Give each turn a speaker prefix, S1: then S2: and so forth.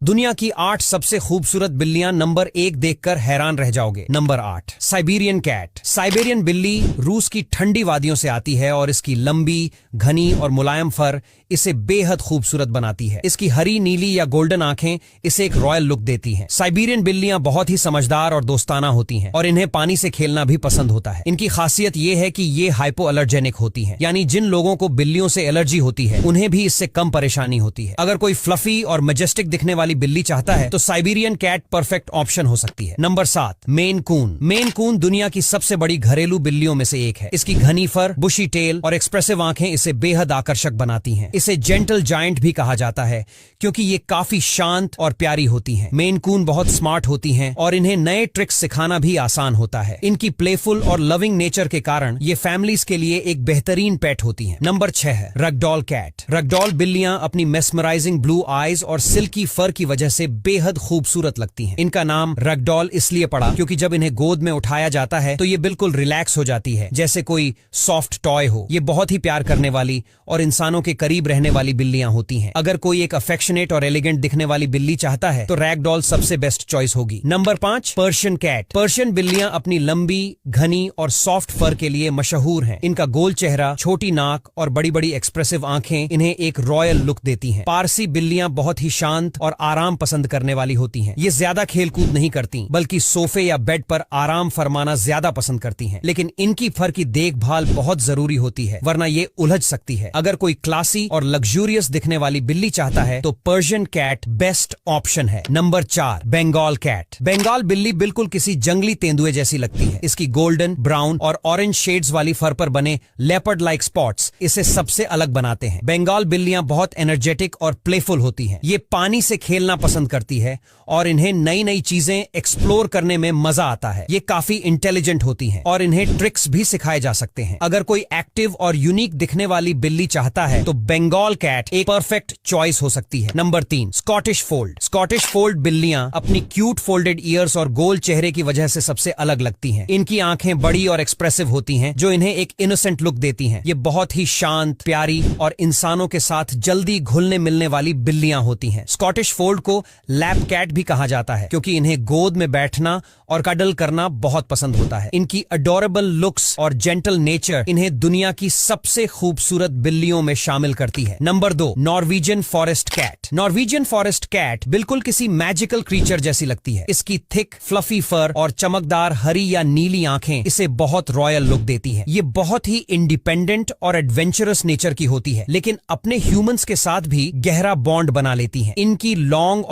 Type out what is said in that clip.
S1: दुनिया की 8 सबसे खूबसूरत बिल्लियां नंबर 1 देखकर हैरान रह जाओगे। Number 8 Siberian cat. साइबेरियन बिल्ली रूस की ठंडी वादियों से आती है और इसकी लंबी, घनी और मुलायम फर इसे बेहद खूबसूरत बनाती है। इसकी हरी, नीली या गोल्डन आंखें इसे एक रॉयल लुक देती हैं। साइबेरियन बिल्लियां बहुत ही समझदार और दोस्ताना होती हैं और इन्हें पानी से खेलना भी पसंद होता है। इनकी खासियत ये है कि ये हाइपो एलर्जेनिक होती हैं, यानी जिन लोगों को बिल्लियों से एलर्जी होती है उन्हें भी इससे कम परेशानी होती है। अगर कोई फ्लफी और मैजेस्टिक दिखने वाली बिल्ली चाहता है तो साइबेरियन कैट परफेक्ट ऑप्शन हो सकती है। नंबर 7 मेन कून। मेन कून दुनिया की सबसे बड़ी घरेलू बिल्लियों में से एक है। इसकी घनी फर, बुशी टेल और एक्सप्रेसिव आंखें इसे बेहद आकर्षक बनाती हैं। इसे जेंटल जायंट भी कहा जाता है क्योंकि ये काफी शांत और प्यारी होती हैं। मेन कून बहुत स्मार्ट होती हैं और इन्हें नए ट्रिक्स सिखाना भी आसान होता है। इनकी प्लेफुल और लविंग नेचर के कारण ये फैमिलीज के लिए एक बेहतरीन पेट होती हैं। नंबर 6 है रगडॉल कैट। रगडॉल बिल्लियां अपनी मेस्मराइजिंग ब्लू आईज और सिल्की फर की वजह से बेहद खूबसूरत लगती हैं। इनका नाम रगडॉल इसलिए पड़ा क्योंकि जब इन्हें गोद में उठाया जाता है तो ये बिल्कुल रिलैक्स हो जाती है, जैसे कोई सॉफ्ट टॉय हो। ये बहुत ही प्यार करने वाली और इंसानों के करीब रहने वाली बिल्लियां होती हैं। अगर कोई एक अफेक्शनेट और एलिगेंट दिखने वाली बिल्ली चाहता है तो रैगडॉल सबसे बेस्ट चॉइस होगी। Number 5 Persian cat. पर्शियन बिल्लियां अपनी लंबी, घनी और सॉफ्ट फर के लिए मशहूर हैं। इनका गोल चेहरा, छोटी नाक और बड़ी बड़ी एक्सप्रेसिव आंखें इन्हें एक रॉयल लुक देती हैं। पारसी बिल्लियां बहुत ही शांत और आराम पसंद करने वाली होती हैं। ये ज्यादा खेलकूद नहीं करती बल्कि सोफे या बेड पर आराम फरमाना ज्यादा पसंद करती हैं। लेकिन इनकी फर की देखभाल बहुत जरूरी होती है वरना ये उलझ सकती है। अगर कोई क्लासी और लग्जूरियस दिखने वाली बिल्ली चाहता है तो पर्शियन कैट बेस्ट ऑप्शन है। Number 4 Bengal cat. बंगाल बिल्ली बिल्कुल किसी जंगली तेंदुए जैसी लगती है। इसकी गोल्डन, ब्राउन और ऑरेंज शेड्स वाली फर पर बने लेपर्ड लाइक स्पॉट्स इसे सबसे अलग बनाते हैं। बंगाल बिल्लियां बहुत एनर्जेटिक और प्लेफुल होती हैं। ये पानी से खेलना पसंद करती है और इन्हें नई नई चीजें एक्सप्लोर करने में मजा आता है। ये काफी इंटेलिजेंट होती हैं और इन्हें ट्रिक्स भी सिखाए जा सकते हैं। अगर कोई एक्टिव और यूनिक दिखने वाली बिल्ली चाहता है तो बंगाल कैट एक परफेक्ट चॉइस हो सकती है। Number 3 Scottish fold. Scottish fold बिल्लियां अपनी क्यूट फोल्डेड ईयर्स और गोल चेहरे की वजह से सबसे अलग लगती हैं। इनकी आंखें बड़ी और एक्सप्रेसिव होती हैं जो इन्हें एक इनोसेंट लुक देती हैं। ये बहुत ही शांत, प्यारी और इंसानों के साथ जल्दी घुलने मिलने वाली बिल्लियां होती हैं। स्कॉटिश फोल्ड को लैप कैट भी कहा जाता है क्योंकि इन्हें गोद में बैठना और कडल करना बहुत पसंद होता है। इनकी अडोरेबल लुक्स और जेंटल नेचर इन्हें दुनिया की सबसे खूबसूरत बिल्लियों में शामिल करती है। Number 2 Norwegian forest cat. Norwegian forest cat बिल्कुल किसी मैजिकल क्रीचर जैसी लगती है। इसकी थिक, फ्लफी फर और चमकदार हरी या नीली आंखें इसे बहुत रॉयल लुक देती हैं। ये बहुत ही इंडिपेंडेंट और एडवेंचरस नेचर की होती है लेकिन अपने ह्यूमंस के साथ भी गहरा बॉन्ड बना लेती हैं। इनकी लॉन्ग और